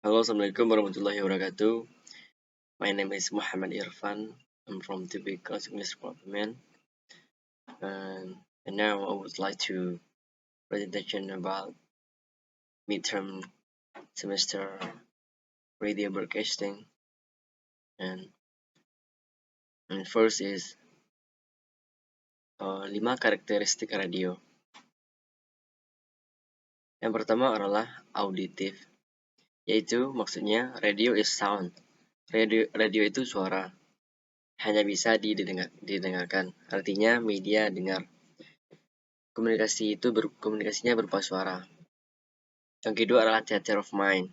Halo, Assalamualaikum warahmatullahi wabarakatuh. My name is Muhammad Irfan. I'm from TB Class English Department. And now I would like to presentation about midterm semester radio broadcasting. And, and first is 5 karakteristik radio. Yang pertama adalah auditif, yaitu maksudnya radio is sound. Radio itu suara, hanya bisa didengarkan. Artinya media dengar. Komunikasinya berupa suara. Yang kedua adalah theater of mind.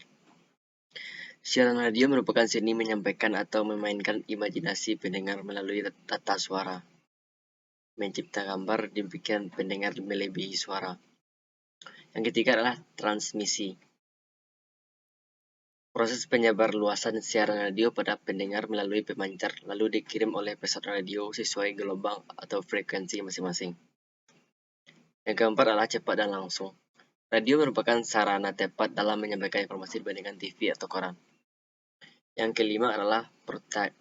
Siaran radio merupakan seni menyampaikan atau memainkan imajinasi pendengar melalui tata suara. Mencipta gambar di pikiran pendengar melebihi suara. Yang ketiga adalah transmisi. Proses penyebarluasan siaran radio pada pendengar melalui pemancar lalu dikirim oleh pesawat radio sesuai gelombang atau frekuensi masing-masing. Yang keempat adalah cepat dan langsung. Radio merupakan sarana tepat dalam menyampaikan informasi dibandingkan TV atau koran. Yang kelima adalah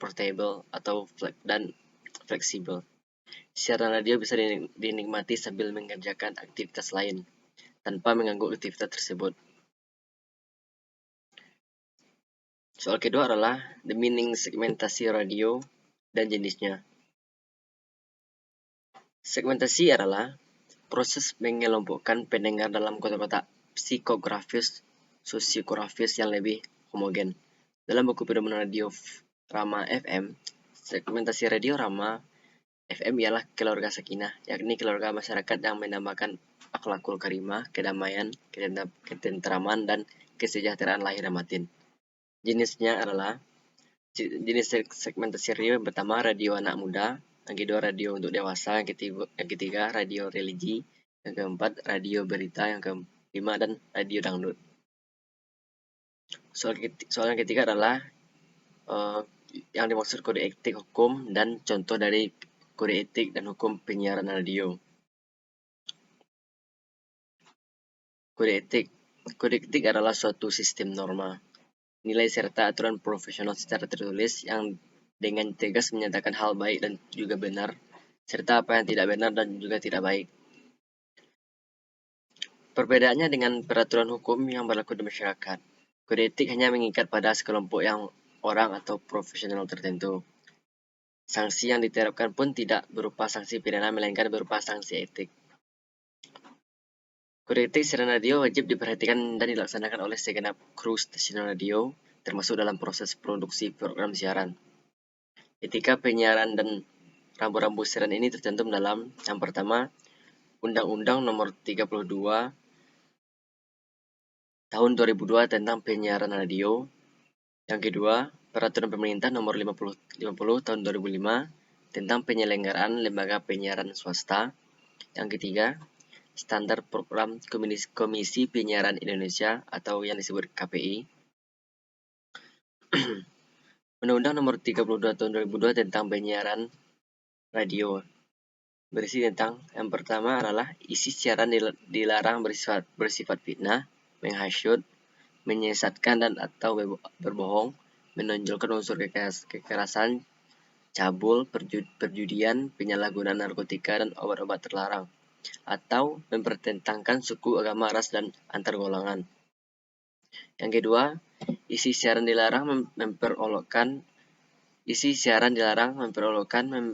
portable atau fleksibel. Siaran radio bisa dinikmati sambil mengerjakan aktivitas lain tanpa mengganggu aktivitas tersebut. Soal kedua adalah the meaning segmentasi radio dan jenisnya. Segmentasi adalah proses mengelompokkan pendengar dalam kotak-kotak psikografis, sosiografis yang lebih homogen. Dalam buku pedoman radio Rama FM, segmentasi radio Rama FM ialah keluarga sakinah, yakni keluarga masyarakat yang menambahkan akhlakul karimah, kedamaian, ketentraman, dan kesejahteraan lahir dan batin. Jenisnya adalah jenis segmentasi radio yang pertama radio anak muda, yang kedua radio untuk dewasa, yang ketiga radio religi, yang keempat radio berita, yang kelima dan radio dangdut. Soal yang ketiga adalah yang dimaksud kode etik hukum dan contoh dari kode etik dan hukum penyiaran radio. Kode etik adalah suatu sistem norma, nilai serta aturan profesional secara tertulis yang dengan tegas menyatakan hal baik dan juga benar, serta apa yang tidak benar dan juga tidak baik. Perbedaannya dengan peraturan hukum yang berlaku di masyarakat. Kode etik hanya mengikat pada sekelompok yang orang atau profesional tertentu. Sanksi yang diterapkan pun tidak berupa sanksi pidana, melainkan berupa sanksi etik. Kode etik siaran radio wajib diperhatikan dan dilaksanakan oleh segenap kru stasiun radio, termasuk dalam proses produksi program siaran. Etika penyiaran dan rambu-rambu siaran ini tercantum dalam yang pertama, Undang-Undang Nomor 32 Tahun 2002 tentang penyiaran radio. Yang kedua, Peraturan Pemerintah Nomor 50 Tahun 2005 tentang penyelenggaraan lembaga penyiaran swasta. Yang ketiga, Standar Program Komisi Penyiaran Indonesia atau yang disebut KPI. Undang-Undang Nomor 32 Tahun 2002 tentang penyiaran radio berisi tentang yang pertama adalah isi siaran dilarang bersifat fitnah, menghasut, menyesatkan dan atau berbohong, menonjolkan unsur kekerasan, cabul, perjudian, penyalahgunaan narkotika dan obat-obat terlarang, atau mempertentangkan suku, agama, ras, dan antar golongan. Yang kedua, isi siaran dilarang memperolokkan,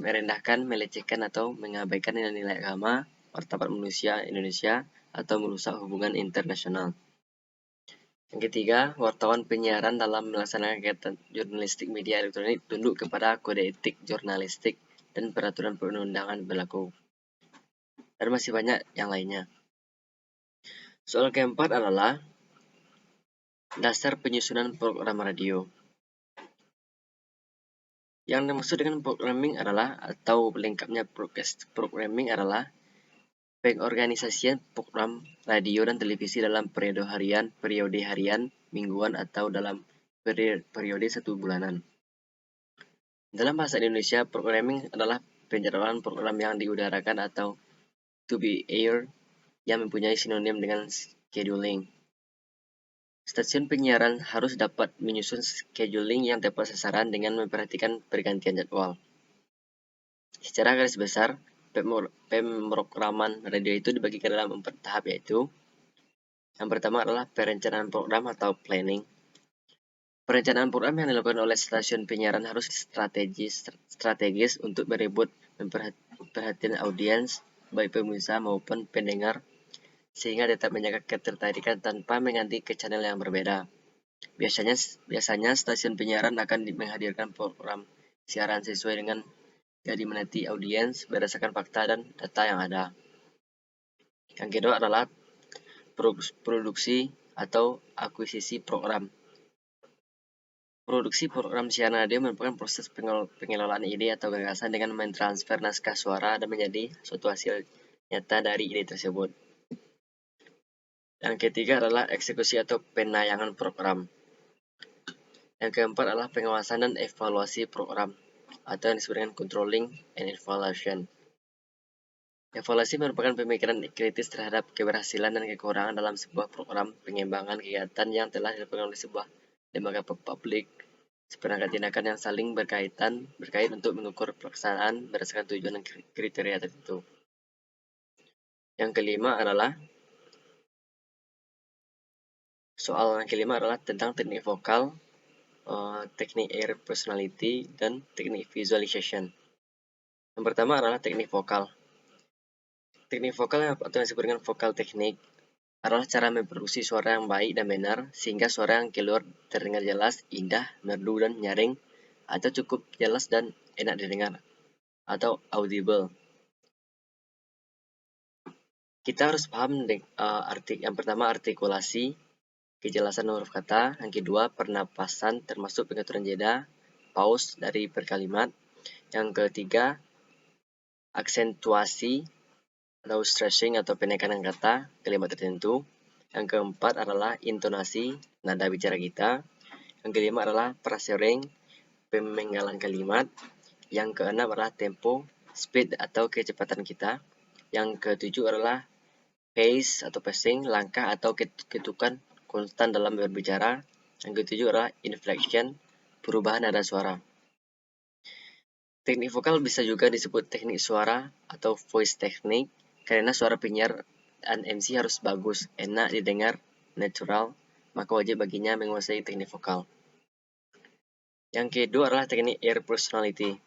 merendahkan, melecehkan, atau mengabaikan nilai agama, martabat manusia Indonesia, atau merusak hubungan internasional. Yang ketiga, wartawan penyiaran dalam melaksanakan kegiatan jurnalistik media elektronik tunduk kepada kode etik jurnalistik dan peraturan perundangan berlaku. Dan masih banyak yang lainnya. Soal keempat adalah dasar penyusunan program radio. Yang dimaksud dengan programming adalah, atau lengkapnya programming adalah pengorganisasian program radio dan televisi dalam periode harian, mingguan, atau dalam periode 1 bulanan. Dalam bahasa Indonesia, programming adalah penjadwalan program yang diudarakan atau to be aired yang mempunyai sinonim dengan scheduling. Stasiun penyiaran harus dapat menyusun scheduling yang tepat sasaran dengan memperhatikan pergantian jadwal. Secara garis besar, pemrograman radio itu dibagi ke dalam 4 tahap, yaitu yang pertama adalah perencanaan program atau planning. Perencanaan program yang dilakukan oleh stasiun penyiaran harus strategis untuk merebut perhatian audiens, baik pemirsa maupun pendengar, sehingga tetap menjaga ketertarikan tanpa mengganti ke channel yang berbeda. Biasanya stasiun penyiaran akan menghadirkan program siaran sesuai dengan yang diminati audiens berdasarkan fakta dan data yang ada. Yang kedua adalah produksi atau akuisisi program. Produksi program siaran radio merupakan proses pengelolaan ide atau gagasan dengan mentransfer naskah suara dan menjadi suatu hasil nyata dari ide tersebut. Yang ketiga adalah eksekusi atau penayangan program. Yang keempat adalah pengawasan dan evaluasi program atau yang disebut dengan controlling and evaluation. Evaluasi merupakan pemikiran kritis terhadap keberhasilan dan kekurangan dalam sebuah program pengembangan kegiatan yang telah dilakukan oleh sebuah lembaga publik, seperangkat tindakan yang saling berkait untuk mengukur pelaksanaan berdasarkan tujuan dan kriteria tertentu. Yang kelima adalah tentang teknik vokal, teknik air personality, dan teknik visualization. Yang pertama adalah teknik vokal. Teknik vokal atau yang disebut dengan vokal teknik adalah cara memproduksi suara yang baik dan benar sehingga suara yang keluar terdengar jelas, indah, merdu, dan nyaring, atau cukup jelas dan enak didengar, atau audible. Kita harus paham yang pertama artikulasi, kejelasan huruf kata, yang kedua pernapasan termasuk pengaturan jeda, pause dari per kalimat, yang ketiga aksentuasi atau stressing atau penekanan kata kalimat tertentu, yang keempat adalah intonasi nada bicara kita, yang kelima adalah frasering pemenggalan kalimat, yang keenam adalah tempo speed atau kecepatan kita, yang ketujuh adalah pace atau pacing langkah atau ketukan konstan dalam berbicara, yang ketujuh adalah inflection perubahan nada suara. Teknik vokal bisa juga disebut teknik suara atau voice technique karena suara penyiar dan MC harus bagus, enak didengar, natural, maka wajib baginya menguasai teknik vokal. Yang kedua adalah teknik air personality.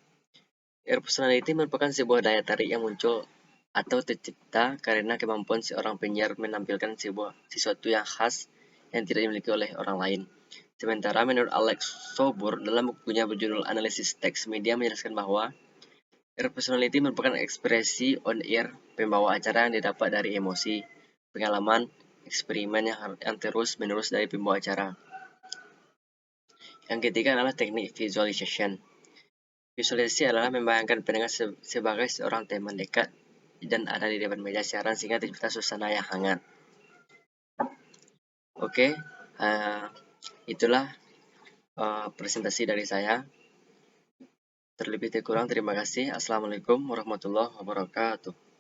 Air personality merupakan sebuah daya tarik yang muncul atau tercipta karena kemampuan seorang penyiar menampilkan sesuatu yang khas yang tidak dimiliki oleh orang lain. Sementara menurut Alex Sobor dalam bukunya berjudul Analisis Teks Media menjelaskan bahwa air personality merupakan ekspresi on-air pembawa acara yang didapat dari emosi, pengalaman, eksperimen yang terus-menerus dari pembawa acara. Yang ketiga adalah teknik visualization. Visualisasi adalah membayangkan pendengar sebagai seorang teman dekat dan ada di depan meja siaran sehingga tercipta suasana yang hangat. Oke, itulah presentasi dari saya. Terlebih kurang terima kasih. Assalamualaikum warahmatullahi wabarakatuh.